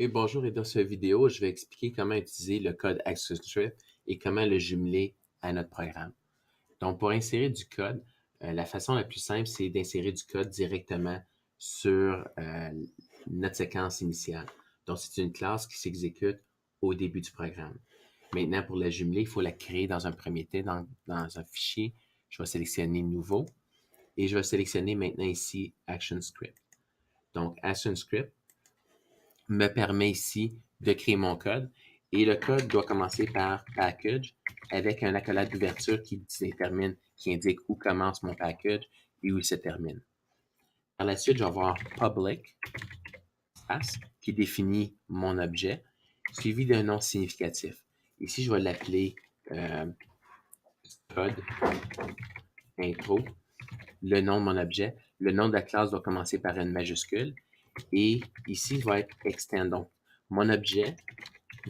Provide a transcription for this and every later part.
Et bonjour, et dans cette vidéo, je vais expliquer comment utiliser le code ActionScript et comment le jumeler à notre programme. Donc, pour insérer du code, la façon la plus simple, c'est d'insérer du code directement sur notre séquence initiale. Donc, c'est une classe qui s'exécute au début du programme. Maintenant, pour la jumeler, il faut la créer dans un premier temps dans un fichier. Je vais sélectionner Nouveau et je vais sélectionner maintenant ici ActionScript. Donc, ActionScript me permet ici de créer mon code. Et le code doit commencer par package avec un accolade d'ouverture qui indique où commence mon package et où il se termine. Par la suite, je vais avoir public qui définit mon objet, suivi d'un nom significatif. Ici, je vais l'appeler code intro, le nom de mon objet. Le nom de la classe doit commencer par une majuscule. Et ici, il va être extend. Donc, mon objet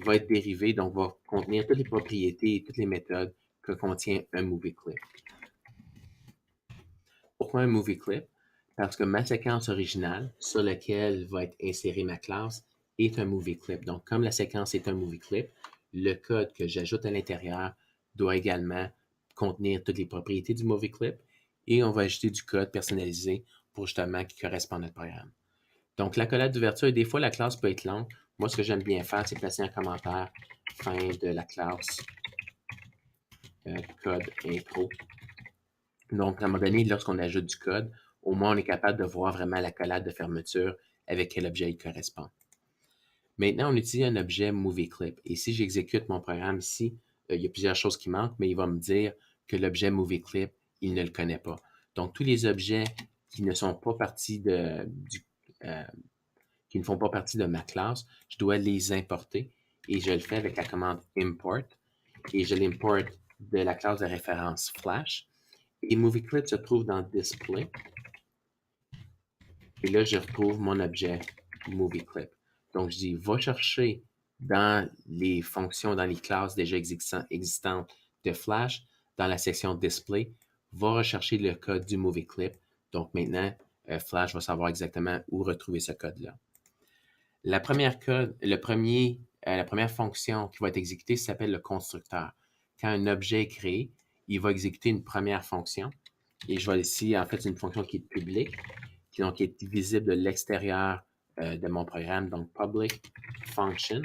va être dérivé, donc va contenir toutes les propriétés et toutes les méthodes que contient un movie clip. Pourquoi un movie clip? Parce que ma séquence originale sur laquelle va être insérée ma classe est un movie clip. Donc, comme la séquence est un movie clip, le code que j'ajoute à l'intérieur doit également contenir toutes les propriétés du movie clip et on va ajouter du code personnalisé pour justement qui correspond à notre programme. Donc, l'accolade d'ouverture, des fois, la classe peut être longue. Moi, ce que j'aime bien faire, c'est placer un commentaire fin de la classe code intro. Donc, à un moment donné, lorsqu'on ajoute du code, au moins, on est capable de voir vraiment l'accolade de fermeture avec quel objet il correspond. Maintenant, on utilise un objet Movie Clip. Et si j'exécute mon programme ici, il y a plusieurs choses qui manquent, mais il va me dire que l'objet Movie Clip, il ne le connaît pas. Donc, tous les objets qui ne sont pas partie qui ne font pas partie de ma classe, je dois les importer et je le fais avec la commande import et je l'importe de la classe de référence Flash. Et Movie Clip se trouve dans Display. Et là, je retrouve mon objet Movie Clip. Donc, je dis, va chercher dans les fonctions, dans les classes déjà existantes de Flash, dans la section Display, va rechercher le code du Movie Clip. Donc, maintenant, Flash va savoir exactement où retrouver ce code-là. La première fonction qui va être exécutée s'appelle le constructeur. Quand un objet est créé, il va exécuter une première fonction. Et je vais ici, en fait, c'est une fonction qui est publique, qui est visible de l'extérieur de mon programme, donc public function.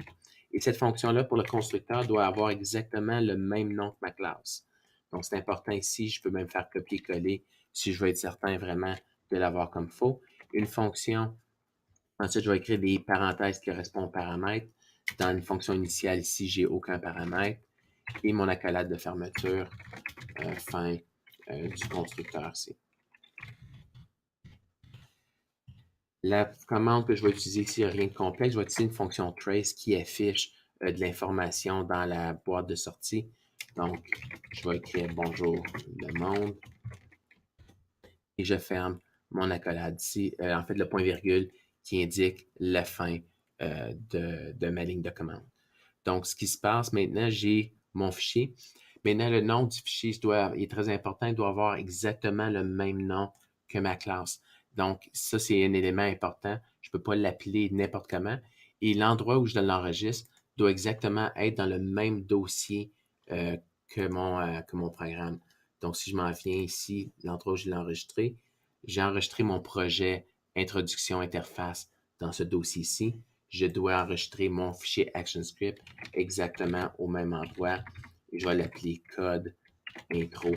Et cette fonction-là, pour le constructeur, doit avoir exactement le même nom que ma classe. Donc, c'est important ici, je peux même faire copier-coller si je veux être certain vraiment de l'avoir comme faux. Une fonction. Ensuite, je vais écrire des parenthèses qui correspondent aux paramètres. Dans une fonction initiale, ici, j'ai aucun paramètre. Et mon accolade de fermeture fin du constructeur ici. La commande que je vais utiliser ici, rien de complexe. Je vais utiliser une fonction trace qui affiche de l'information dans la boîte de sortie. Donc, je vais écrire bonjour le monde. Et je ferme mon accolade ici. En fait, le point virgule qui indique la fin de ma ligne de commande. Donc, ce qui se passe maintenant, j'ai mon fichier. Maintenant, le nom du fichier il est très important, il doit avoir exactement le même nom que ma classe. Donc, ça, c'est un élément important. Je ne peux pas l'appeler n'importe comment. Et l'endroit où je l'enregistre doit exactement être dans le même dossier que mon programme. Donc, si je m'en viens ici, l'endroit où je l'ai enregistré, j'ai enregistré mon projet Introduction Interface dans ce dossier-ci. Je dois enregistrer mon fichier ActionScript exactement au même endroit. Et je vais l'appeler code intro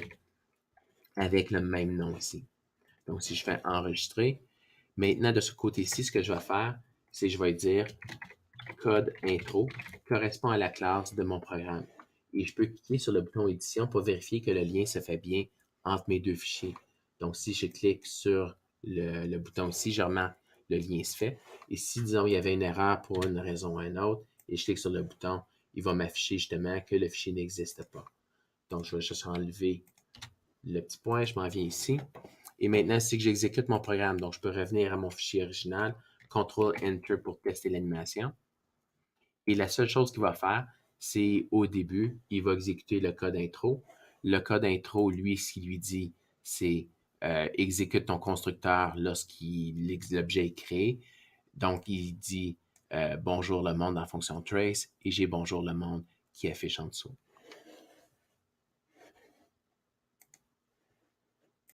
avec le même nom ici. Donc, si je fais enregistrer, maintenant de ce côté-ci, ce que je vais faire, c'est que je vais dire code intro correspond à la classe de mon programme. Et je peux cliquer sur le bouton édition pour vérifier que le lien se fait bien entre mes deux fichiers. Donc, si je clique sur le bouton ici, je remarque le lien se fait. Et si, disons, il y avait une erreur pour une raison ou une autre, et je clique sur le bouton, il va m'afficher justement que le fichier n'existe pas. Donc, je vais juste enlever le petit point, je m'en viens ici. Et maintenant, c'est que j'exécute mon programme. Donc, je peux revenir à mon fichier original, CTRL-ENTER pour tester l'animation. Et la seule chose qu'il va faire, c'est au début, il va exécuter le code intro. Le code intro, lui, ce qu'il lui dit, c'est exécute ton constructeur lorsqu'il l'objet est créé. Donc, il dit bonjour le monde dans la fonction trace et j'ai bonjour le monde qui affiche en dessous.